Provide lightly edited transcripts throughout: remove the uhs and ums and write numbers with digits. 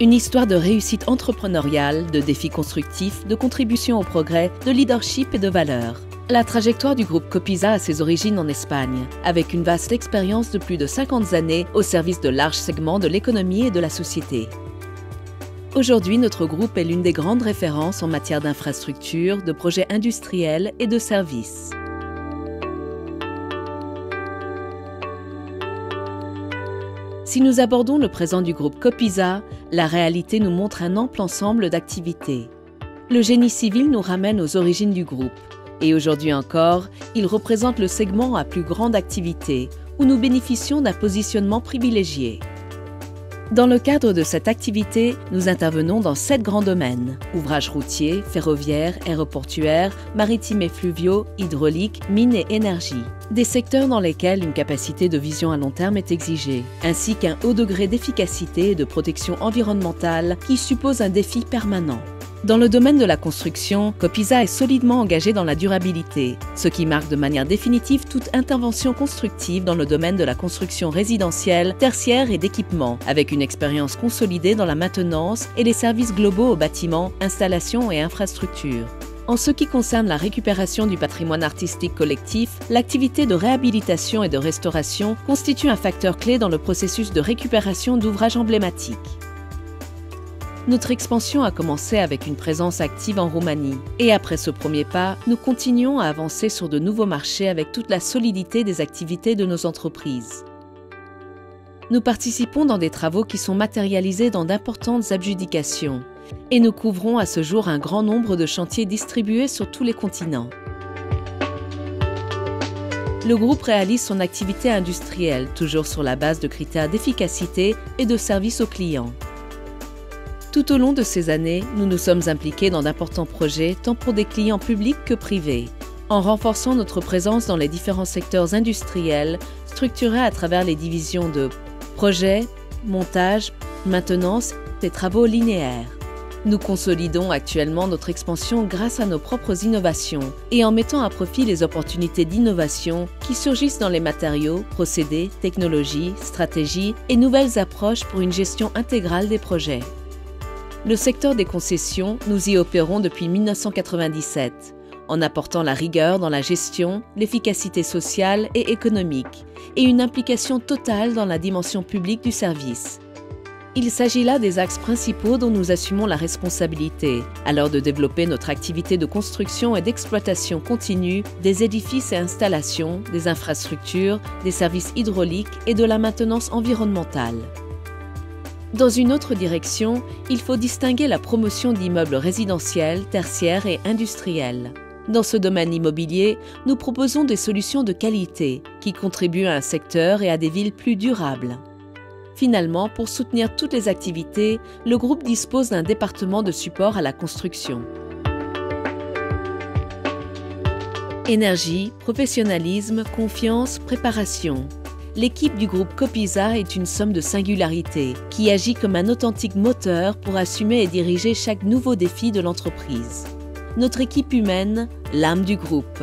Une histoire de réussite entrepreneuriale, de défis constructifs, de contribution au progrès, de leadership et de valeurs. La trajectoire du groupe Copisa a ses origines en Espagne, avec une vaste expérience de plus de 50 années au service de larges segments de l'économie et de la société. Aujourd'hui, notre groupe est l'une des grandes références en matière d'infrastructures, de projets industriels et de services. Si nous abordons le présent du groupe Copisa, la réalité nous montre un ample ensemble d'activités. Le génie civil nous ramène aux origines du groupe. Et aujourd'hui encore, il représente le segment à plus grande activité, où nous bénéficions d'un positionnement privilégié. Dans le cadre de cette activité, nous intervenons dans 7 grands domaines: ouvrages routiers, ferroviaires, aéroportuaires, maritimes et fluviaux, hydrauliques, mines et énergie. Des secteurs dans lesquels une capacité de vision à long terme est exigée, ainsi qu'un haut degré d'efficacité et de protection environnementale qui suppose un défi permanent. Dans le domaine de la construction, Copisa est solidement engagé dans la durabilité, ce qui marque de manière définitive toute intervention constructive dans le domaine de la construction résidentielle, tertiaire et d'équipement, avec une expérience consolidée dans la maintenance et les services globaux aux bâtiments, installations et infrastructures. En ce qui concerne la récupération du patrimoine artistique collectif, l'activité de réhabilitation et de restauration constitue un facteur clé dans le processus de récupération d'ouvrages emblématiques. Notre expansion a commencé avec une présence active en Roumanie. Et après ce premier pas, nous continuons à avancer sur de nouveaux marchés avec toute la solidité des activités de nos entreprises. Nous participons dans des travaux qui sont matérialisés dans d'importantes adjudications. Et nous couvrons à ce jour un grand nombre de chantiers distribués sur tous les continents. Le groupe réalise son activité industrielle, toujours sur la base de critères d'efficacité et de service aux clients. Tout au long de ces années, nous nous sommes impliqués dans d'importants projets, tant pour des clients publics que privés, en renforçant notre présence dans les différents secteurs industriels, structurés à travers les divisions de projets, montage, maintenance et travaux linéaires. Nous consolidons actuellement notre expansion grâce à nos propres innovations et en mettant à profit les opportunités d'innovation qui surgissent dans les matériaux, procédés, technologies, stratégies et nouvelles approches pour une gestion intégrale des projets. Le secteur des concessions, nous y opérons depuis 1997, en apportant la rigueur dans la gestion, l'efficacité sociale et économique, et une implication totale dans la dimension publique du service. Il s'agit là des axes principaux dont nous assumons la responsabilité, à l'heure de développer notre activité de construction et d'exploitation continue des édifices et installations, des infrastructures, des services hydrauliques et de la maintenance environnementale. Dans une autre direction, il faut distinguer la promotion d'immeubles résidentiels, tertiaires et industriels. Dans ce domaine immobilier, nous proposons des solutions de qualité qui contribuent à un secteur et à des villes plus durables. Finalement, pour soutenir toutes les activités, le groupe dispose d'un département de support à la construction. Énergie, professionnalisme, confiance, préparation. L'équipe du groupe Copisa est une somme de singularités qui agit comme un authentique moteur pour assumer et diriger chaque nouveau défi de l'entreprise. Notre équipe humaine, l'âme du groupe.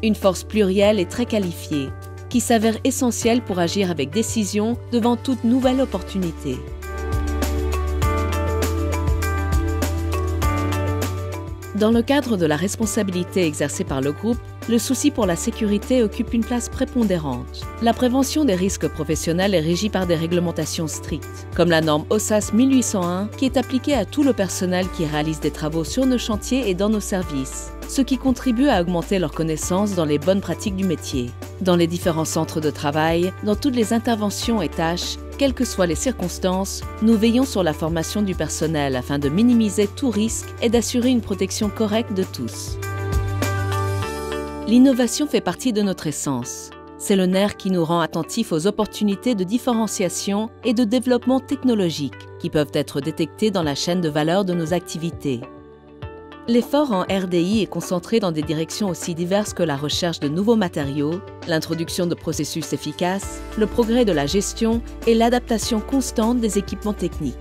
Une force plurielle et très qualifiée, qui s'avère essentielle pour agir avec décision devant toute nouvelle opportunité. Dans le cadre de la responsabilité exercée par le groupe, le souci pour la sécurité occupe une place prépondérante. La prévention des risques professionnels est régie par des réglementations strictes, comme la norme OSAS 1801 qui est appliquée à tout le personnel qui réalise des travaux sur nos chantiers et dans nos services, ce qui contribue à augmenter leurs connaissances dans les bonnes pratiques du métier. Dans les différents centres de travail, dans toutes les interventions et tâches, quelles que soient les circonstances, nous veillons sur la formation du personnel afin de minimiser tout risque et d'assurer une protection correcte de tous. L'innovation fait partie de notre essence. C'est le nerf qui nous rend attentifs aux opportunités de différenciation et de développement technologique qui peuvent être détectées dans la chaîne de valeur de nos activités. L'effort en RDI est concentré dans des directions aussi diverses que la recherche de nouveaux matériaux, l'introduction de processus efficaces, le progrès de la gestion et l'adaptation constante des équipements techniques.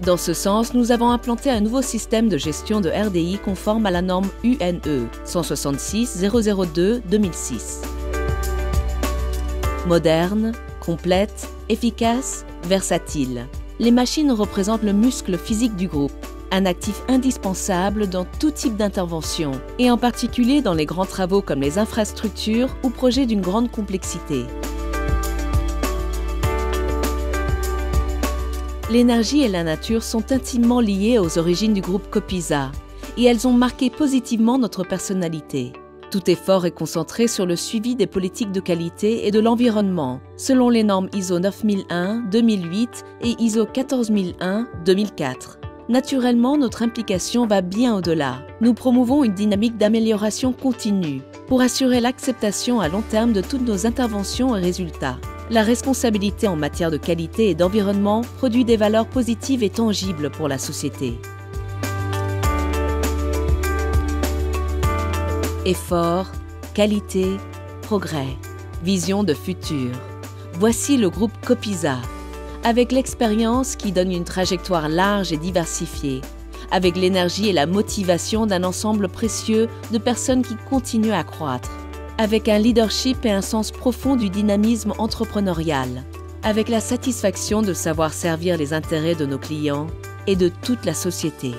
Dans ce sens, nous avons implanté un nouveau système de gestion de RDI conforme à la norme UNE 166-002-2006. Moderne, complète, efficace, versatile. Les machines représentent le muscle physique du groupe, un actif indispensable dans tout type d'intervention, et en particulier dans les grands travaux comme les infrastructures ou projets d'une grande complexité. L'énergie et la nature sont intimement liées aux origines du groupe Copisa, et elles ont marqué positivement notre personnalité. Tout effort est concentré sur le suivi des politiques de qualité et de l'environnement, selon les normes ISO 9001, 2008 et ISO 14001, 2004. Naturellement, notre implication va bien au-delà. Nous promouvons une dynamique d'amélioration continue pour assurer l'acceptation à long terme de toutes nos interventions et résultats. La responsabilité en matière de qualité et d'environnement produit des valeurs positives et tangibles pour la société. Effort, qualité, progrès, vision de futur. Voici le groupe Copisa, avec l'expérience qui donne une trajectoire large et diversifiée, avec l'énergie et la motivation d'un ensemble précieux de personnes qui continuent à croître, avec un leadership et un sens profond du dynamisme entrepreneurial, avec la satisfaction de savoir servir les intérêts de nos clients et de toute la société.